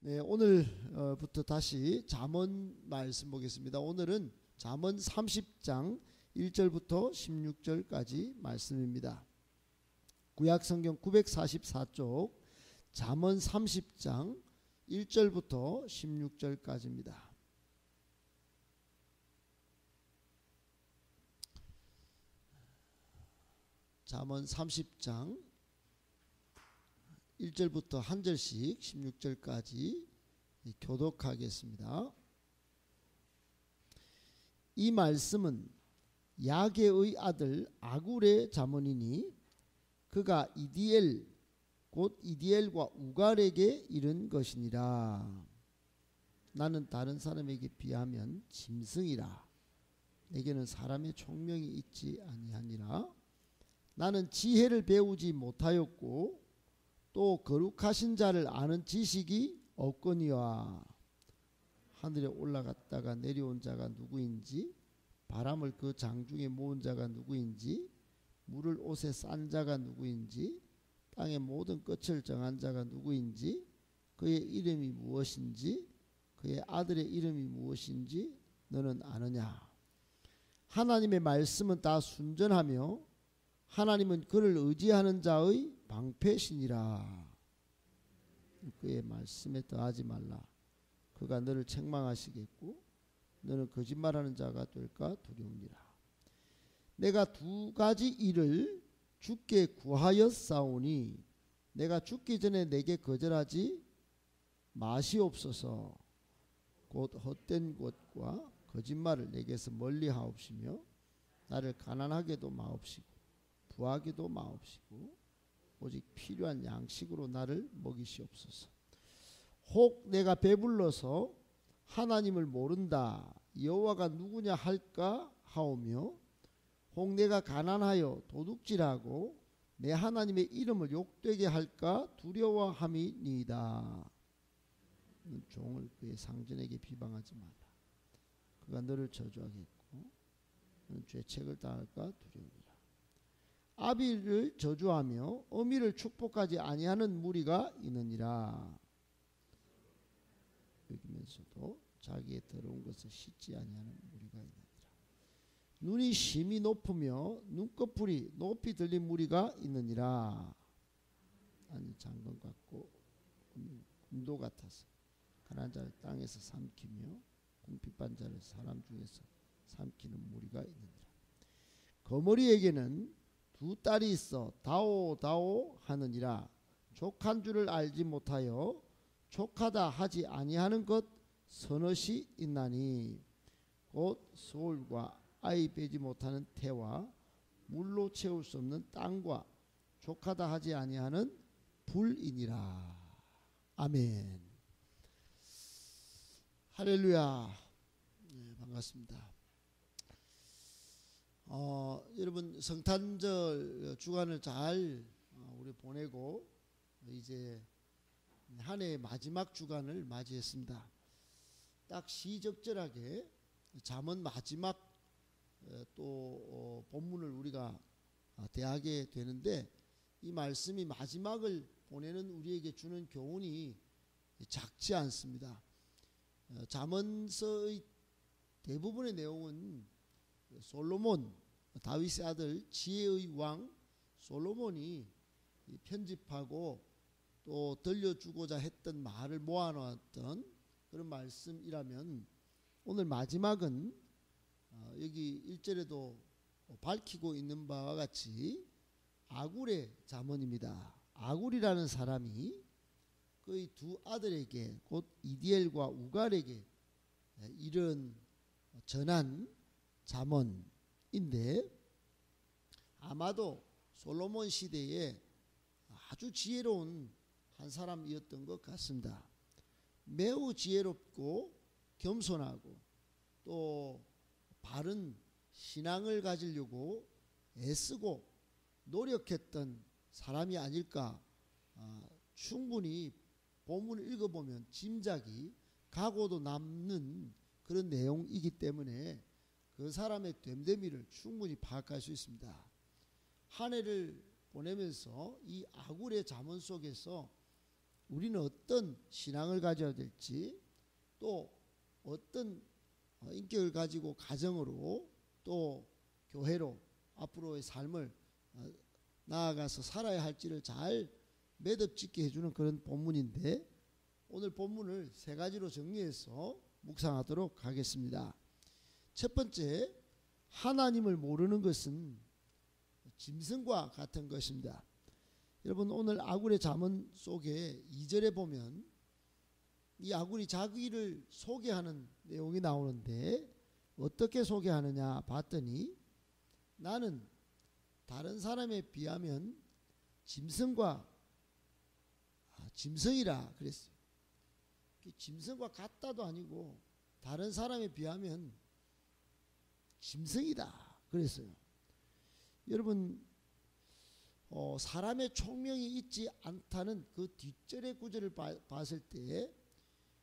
네, 오늘부터 다시 잠언 말씀 보겠습니다. 오늘은 잠언 30장 1절부터 16절까지 말씀입니다. 구약성경 944쪽 잠언 30장 1절부터 16절까지입니다. 잠언 30장 1절부터 한 절씩 16절까지 교독하겠습니다. 이 말씀은 야게의 아들 아굴의 잠언이니 그가 이디엘 곧 이디엘과 우갈에게 이른 것이니라. 나는 다른 사람에게 비하면 짐승이라. 내게는 사람의 총명이 있지 아니하니라. 나는 지혜를 배우지 못하였고 또 거룩하신 자를 아는 지식이 없거니와. 하늘에 올라갔다가 내려온 자가 누구인지, 바람을 그 장중에 모은 자가 누구인지, 물을 옷에 싼 자가 누구인지, 땅의 모든 끝을 정한 자가 누구인지, 그의 이름이 무엇인지, 그의 아들의 이름이 무엇인지 너는 아느냐. 하나님의 말씀은 다 순전하며 하나님은 그를 의지하는 자의 방패시니라. 그의 말씀에 더하지 말라. 그가 너를 책망하시겠고 너는 거짓말하는 자가 될까 두려우니라. 내가 두 가지 일을 주께 구하였사오니 내가 죽기 전에 내게 거절하지 마시옵소서. 곧 헛된 것과 거짓말을 내게서 멀리하옵시며 나를 가난하게도 마옵시고 부하게도 마옵시고 오직 필요한 양식으로 나를 먹이시옵소서. 혹 내가 배불러서 하나님을 모른다 여호와가 누구냐 할까 하오며 혹 내가 가난하여 도둑질하고 내 하나님의 이름을 욕되게 할까 두려워함이니이다. 종을 그의 상전에게 비방하지 마라. 그가 너를 저주하겠고 너는 죄책을 당할까 두려우니라. 아비를 저주하며 어미를 축복하지 아니하는 무리가 있느니라. 여기면서도 자기의 더러운 것을 씻지 아니하는 무리가 있느니라. 눈이 심히 높으며 눈꺼풀이 높이 들린 무리가 있느니라. 아니 장건 같고 금도 같아서 가난한 자를 땅에서 삼키며 궁핍한 자를 사람 중에서 삼키는 무리가 있느니라. 거머리에게는 두 딸이 있어 다오 하느니라. 족한 줄을 알지 못하여 족하다 하지 아니하는 것 서넛이 있나니 곧 소울과 아이 빼지 못하는 태와 물로 채울 수 없는 땅과 족하다 하지 아니하는 불이니라. 아멘. 할렐루야. 네, 반갑습니다. 여러분 성탄절 주간을 잘 우리 보내고 이제 한 해의 마지막 주간을 맞이했습니다. 딱 시적절하게 잠언 마지막 또 본문을 우리가 대하게 되는데 이 말씀이 마지막을 보내는 우리에게 주는 교훈이 작지 않습니다. 잠언서의 대부분의 내용은 솔로몬 다윗의 아들 지혜의 왕 솔로몬이 편집하고 또 들려주고자 했던 말을 모아놓았던 그런 말씀이라면 오늘 마지막은 여기 1절에도 밝히고 있는 바와 같이 아굴의 잠언입니다. 아굴이라는 사람이 그의 두 아들에게 곧 이디엘과 우갈에게 이런 전한 잠언인데 아마도 솔로몬 시대에 아주 지혜로운 한 사람이었던 것 같습니다. 매우 지혜롭고 겸손하고 또 바른 신앙을 가지려고 애쓰고 노력했던 사람이 아닐까 충분히 본문을 읽어보면 짐작이 가고도 남는 그런 내용이기 때문에 그 사람의 됨됨이를 충분히 파악할 수 있습니다. 한 해를 보내면서 이 아굴의 잠언 속에서 우리는 어떤 신앙을 가져야 될지, 또 어떤 인격을 가지고 가정으로 또 교회로 앞으로의 삶을 나아가서 살아야 할지를 잘 매듭짓게 해주는 그런 본문인데, 오늘 본문을 세 가지로 정리해서 묵상하도록 하겠습니다. 첫 번째, 하나님을 모르는 것은 짐승과 같은 것입니다. 여러분, 오늘 아굴의 잠언 속에 2절에 보면 이 아굴이 자기를 소개하는 내용이 나오는데, 어떻게 소개하느냐 봤더니 나는 다른 사람에 비하면 짐승이라 그랬어요. 짐승과 같다도 아니고 다른 사람에 비하면 짐승이다 그랬어요. 여러분, 사람의 총명이 있지 않다는 그 뒷절의 구절을 봤을 때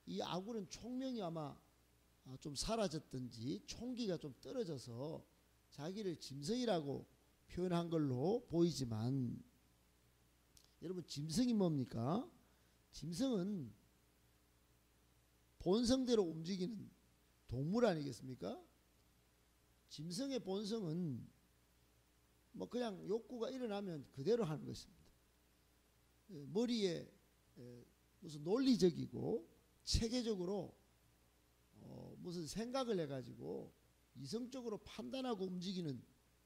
이 아굴은 총명이 아마 좀 사라졌든지 총기가 좀 떨어져서 자기를 짐승이라고 표현한 걸로 보이지만, 여러분, 짐승이 뭡니까? 짐승은 본성대로 움직이는 동물 아니겠습니까? 짐승의 본성은 뭐 그냥 욕구가 일어나면 그대로 하는 것입니다. 머리에 무슨 논리적이고 체계적으로 무슨 생각을 해가지고 이성적으로 판단하고 움직이는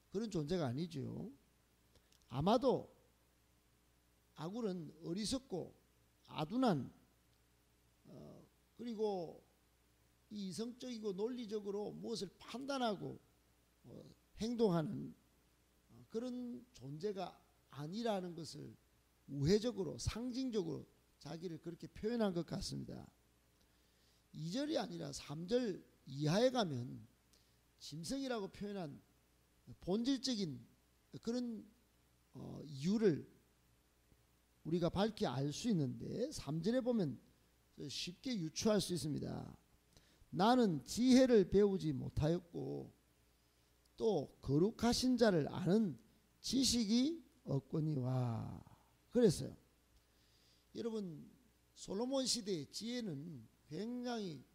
그런 존재가 아니죠. 아마도 아굴은 어리석고 아둔한 그리고 이성적이고 논리적으로 무엇을 판단하고 행동하는 그런 존재가 아니라는 것을 우회적으로 상징적으로 자기를 그렇게 표현한 것 같습니다. 2절이 아니라 3절 이하에 가면 짐승이라고 표현한 본질적인 그런 이유를 우리가 밝히 알 수 있는데, 3절에 보면 쉽게 유추할 수 있습니다. 나는 지혜를 배우지 못하였고 또 거룩하신 자를 아는 지식이 없거니와 그랬어요. 여러분, 솔로몬 시대의 지혜는 굉장히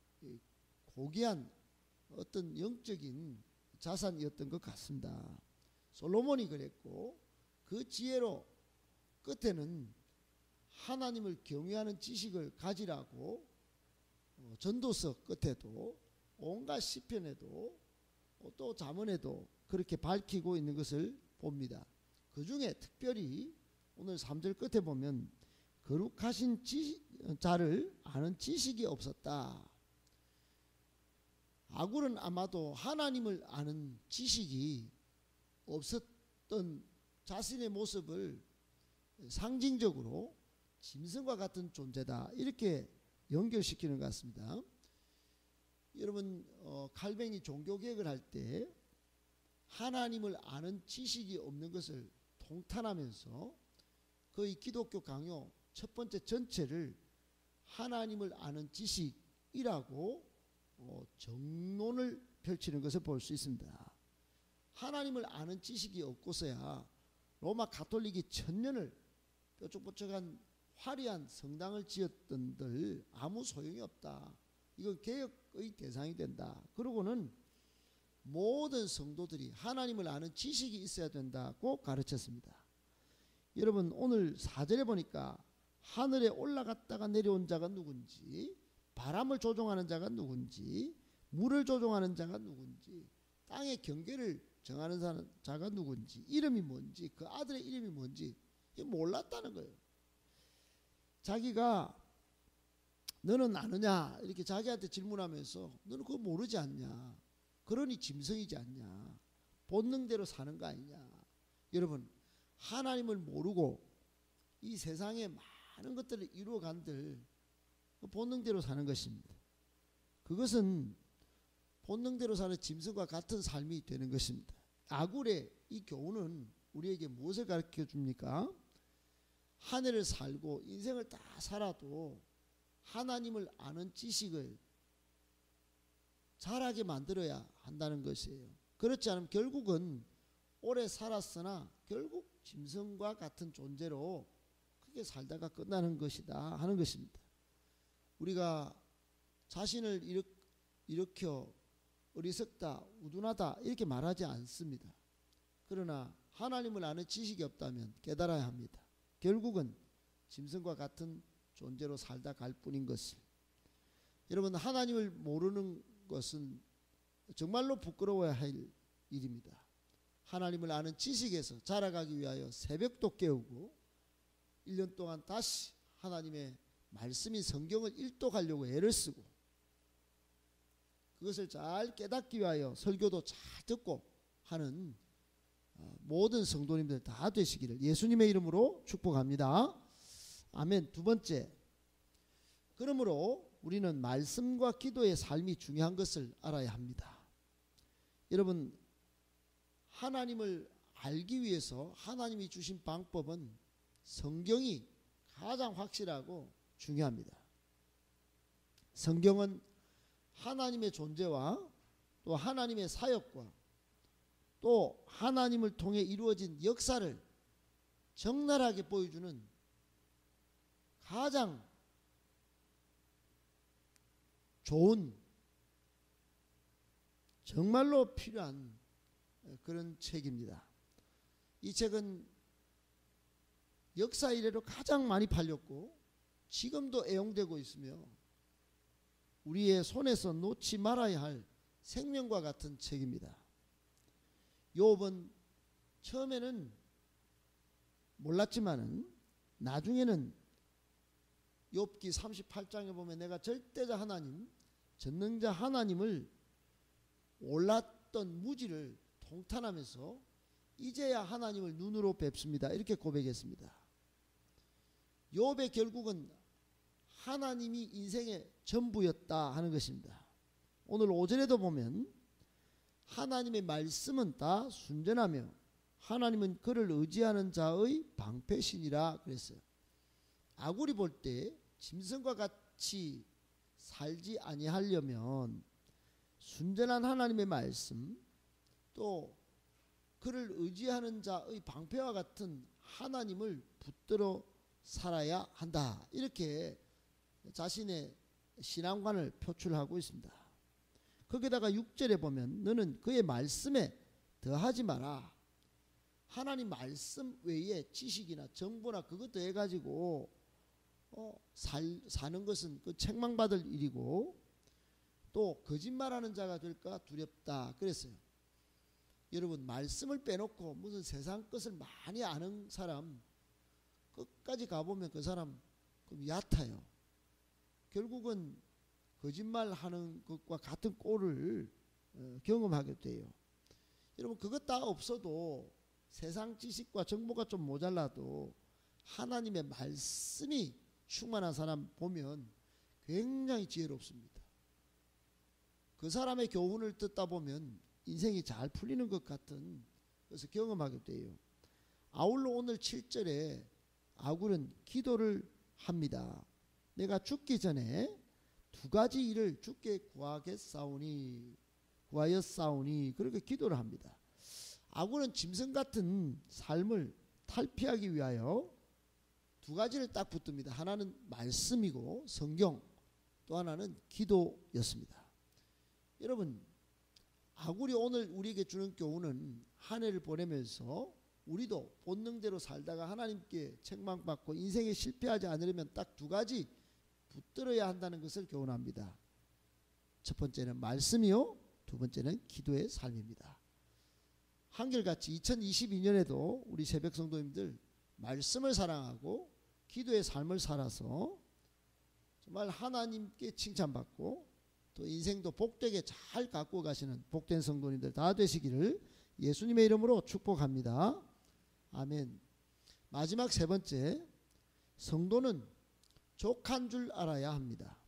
고귀한 어떤 영적인 자산이었던 것 같습니다. 솔로몬이 그랬고, 그 지혜로 끝에는 하나님을 경외하는 지식을 가지라고 전도서 끝에도 온갖 시편에도 또 잠언에도 그렇게 밝히고 있는 것을 봅니다. 그 중에 특별히 오늘 3절 끝에 보면 거룩하신 자를 아는 지식이 없었다. 아굴은 아마도 하나님을 아는 지식이 없었던 자신의 모습을 상징적으로 짐승과 같은 존재다 이렇게 연결시키는 것 같습니다. 여러분, 칼뱅이 종교개혁을 할 때 하나님을 아는 지식이 없는 것을 통탄하면서 거의 기독교 강요 첫 번째 전체를 하나님을 아는 지식이라고 정론을 펼치는 것을 볼 수 있습니다. 하나님을 아는 지식이 없고서야 로마 가톨릭이 1000년을 뾰족뾰족한 화려한 성당을 지었던들 아무 소용이 없다. 이건 개혁의 대상이 된다. 그러고는 모든 성도들이 하나님을 아는 지식이 있어야 된다고 가르쳤습니다. 여러분, 오늘 4절에 보니까 하늘에 올라갔다가 내려온 자가 누군지, 바람을 조종하는 자가 누군지, 물을 조종하는 자가 누군지, 땅의 경계를 정하는 자가 누군지, 이름이 뭔지, 그 아들의 이름이 뭔지 몰랐다는 거예요. 자기가 너는 아느냐 이렇게 자기한테 질문하면서 너는 그거 모르지 않냐, 그러니 짐승이지 않냐, 본능대로 사는 거 아니냐. 여러분, 하나님을 모르고 이 세상에 많은 것들을 이루어간들 본능대로 사는 것입니다. 그것은 본능대로 사는 짐승과 같은 삶이 되는 것입니다. 아굴의 이 교훈은 우리에게 무엇을 가르쳐 줍니까? 한 해를 살고 인생을 다 살아도 하나님을 아는 지식을 잘하게 만들어야 한다는 것이에요. 그렇지 않으면 결국은 오래 살았으나 결국 짐승과 같은 존재로 그렇게 살다가 끝나는 것이다 하는 것입니다. 우리가 자신을 일으켜 어리석다, 우둔하다 이렇게 말하지 않습니다. 그러나 하나님을 아는 지식이 없다면 깨달아야 합니다. 결국은 짐승과 같은 존재로 살다 갈 뿐인 것을. 여러분, 하나님을 모르는 것은 정말로 부끄러워야 할 일입니다. 하나님을 아는 지식에서 자라가기 위하여 새벽도 깨우고 1년 동안 다시 하나님의 말씀인 성경을 일독하려고 애를 쓰고 그것을 잘 깨닫기 위하여 설교도 잘 듣고 하는 모든 성도님들 다 되시기를 예수님의 이름으로 축복합니다. 아멘. 두 번째, 그러므로 우리는 말씀과 기도의 삶이 중요한 것을 알아야 합니다. 여러분, 하나님을 알기 위해서 하나님이 주신 방법은 성경이 가장 확실하고 중요합니다. 성경은 하나님의 존재와 또 하나님의 사역과 또 하나님을 통해 이루어진 역사를 적나라하게 보여주는 가장 좋은, 정말로 필요한 그런 책입니다. 이 책은 역사 이래로 가장 많이 팔렸고 지금도 애용되고 있으며 우리의 손에서 놓지 말아야 할 생명과 같은 책입니다. 욥은 처음에는 몰랐지만은 나중에는 욥기 38장에 보면 내가 절대자 하나님, 전능자 하나님을 올랐던 무지를 통탄하면서 이제야 하나님을 눈으로 뵙습니다. 이렇게 고백했습니다. 욥의 결국은 하나님이 인생의 전부였다 하는 것입니다. 오늘 5절에도 보면 하나님의 말씀은 다 순전하며 하나님은 그를 의지하는 자의 방패신이라 그랬어요. 아굴이 볼 때 짐승과 같이 살지 아니하려면 순전한 하나님의 말씀 또 그를 의지하는 자의 방패와 같은 하나님을 붙들어 살아야 한다. 이렇게 자신의 신앙관을 표출하고 있습니다. 거기다가 6절에 보면 너는 그의 말씀에 더하지 마라. 하나님 말씀 외에 지식이나 정보나 그거 더해가지고 사는 것은 그 책망받을 일이고 또 거짓말하는 자가 될까 두렵다 그랬어요. 여러분, 말씀을 빼놓고 무슨 세상 것을 많이 아는 사람 끝까지 가보면 그 사람 좀 얕아요. 결국은 거짓말하는 것과 같은 꼴을 경험하게 돼요. 여러분, 그것 다 없어도 세상 지식과 정보가 좀 모자라도 하나님의 말씀이 충만한 사람 보면 굉장히 지혜롭습니다. 그 사람의 교훈을 듣다 보면 인생이 잘 풀리는 것 같은 것을 경험하게 돼요. 아울러 오늘 7절에 아굴은 기도를 합니다. 내가 죽기 전에 두 가지 일을 주께 구하였사오니 그렇게 기도를 합니다. 아굴은 짐승 같은 삶을 탈피하기 위하여 두 가지를 딱 붙듭니다. 하나는 말씀이고 성경, 또 하나는 기도였습니다. 여러분, 아굴이 오늘 우리에게 주는 교훈은 한 해를 보내면서 우리도 본능대로 살다가 하나님께 책망받고 인생에 실패하지 않으려면 딱 두 가지 붙들어야 한다는 것을 교훈합니다. 첫 번째는 말씀이요, 두 번째는 기도의 삶입니다. 한결같이 2022년에도 우리 새벽 성도님들 말씀을 사랑하고 기도의 삶을 살아서 정말 하나님께 칭찬받고 또 인생도 복되게 잘 갖고 가시는 복된 성도님들 다 되시기를 예수님의 이름으로 축복합니다. 아멘. 마지막 세 번째, 성도는 족한 줄 알아야 합니다.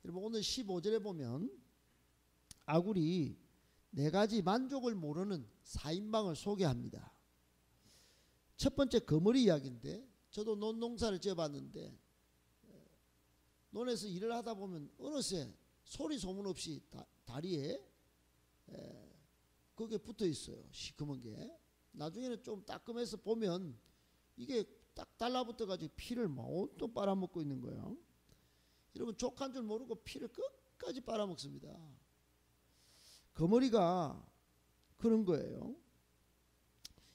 여러분, 오늘 15절에 보면 아굴이 네 가지 만족을 모르는 4인방을 소개합니다. 첫 번째 거머리 이야기인데, 저도 논농사를 지어봤는데 논에서 일을 하다 보면 어느새 소리 소문 없이 다리에 그게 붙어 있어요. 시커먼 게. 나중에는 좀 따끔해서 보면 이게 딱 달라붙어가지고 피를 온통 빨아먹고 있는 거예요. 여러분 족한 줄 모르고 피를 끝까지 빨아먹습니다. 거머리가 그런 거예요.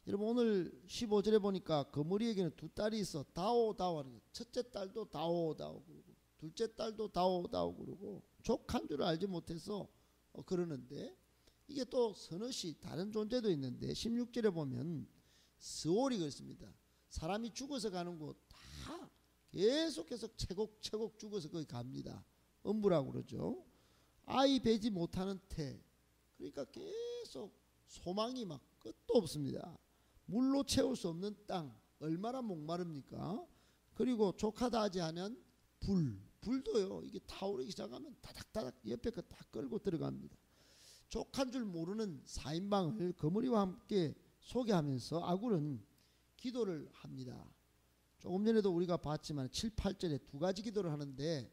여러분 오늘 15절에 보니까 거머리에게는 두 딸이 있어 다오 하는 거예요. 첫째 딸도 다오 그러고 둘째 딸도 다오 그러고 족한 줄 알지 못해서 그러는데 이게 또 서너시 다른 존재도 있는데 16절에 보면 스올이 그렇습니다. 사람이 죽어서 가는 곳 다 계속해서 채곡 죽어서 거기 갑니다. 음부라고 그러죠. 아이 배지 못하는 태. 그러니까 계속 소망이 막 끝도 없습니다. 물로 채울 수 없는 땅 얼마나 목마릅니까? 그리고 족하다 하지 않으면 불도요. 이게 타오르기 시작하면 다닥다닥 옆에 거 다 끌고 들어갑니다. 족한 줄 모르는 4인방을 거머리와 함께 소개하면서 아굴은 기도를 합니다. 조금 전에도 우리가 봤지만 7, 8절에 두 가지 기도를 하는데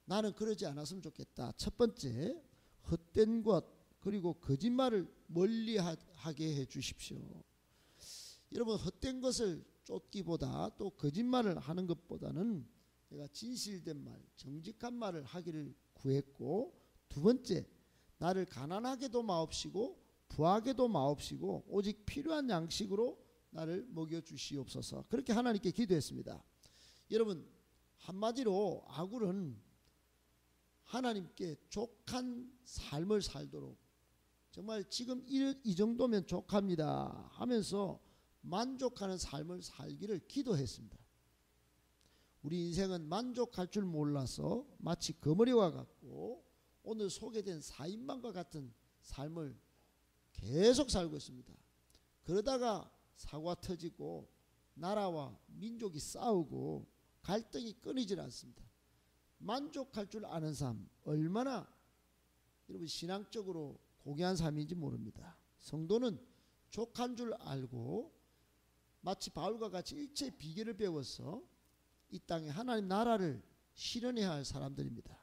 나는 그러지 않았으면 좋겠다. 첫 번째, 헛된 것 그리고 거짓말을 멀리하게 해 주십시오. 여러분 헛된 것을 쫓기보다 또 거짓말을 하는 것보다는 내가 진실된 말, 정직한 말을 하기를 구했고, 두 번째, 나를 가난하게도 마옵시고 부하게도 마옵시고 오직 필요한 양식으로 나를 먹여주시옵소서. 그렇게 하나님께 기도했습니다. 여러분 한마디로 아굴은 하나님께 족한 삶을 살도록 정말 지금 이 정도면 족합니다 하면서 만족하는 삶을 살기를 기도했습니다. 우리 인생은 만족할 줄 몰라서 마치 거머리와 같고 오늘 소개된 4인방과 같은 삶을 계속 살고 있습니다. 그러다가 사고가 터지고 나라와 민족이 싸우고 갈등이 끊이질 않습니다. 만족할 줄 아는 삶 얼마나 여러분 신앙적으로 고귀한 삶인지 모릅니다. 성도는 족한 줄 알고 마치 바울과 같이 일체의 비결을 배워서 이 땅에 하나님 나라를 실현해야 할 사람들입니다.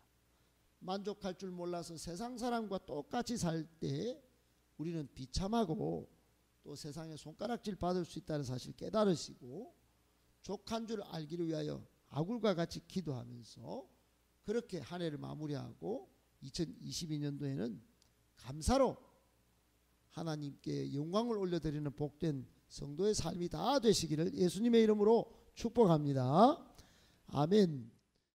만족할 줄 몰라서 세상 사람과 똑같이 살 때 우리는 비참하고 또 세상에 손가락질 받을 수 있다는 사실 깨달으시고 족한 줄 알기를 위하여 아굴과 같이 기도하면서 그렇게 한 해를 마무리하고 2022년도에는 감사로 하나님께 영광을 올려드리는 복된 성도의 삶이 다 되시기를 예수님의 이름으로 축복합니다. 아멘.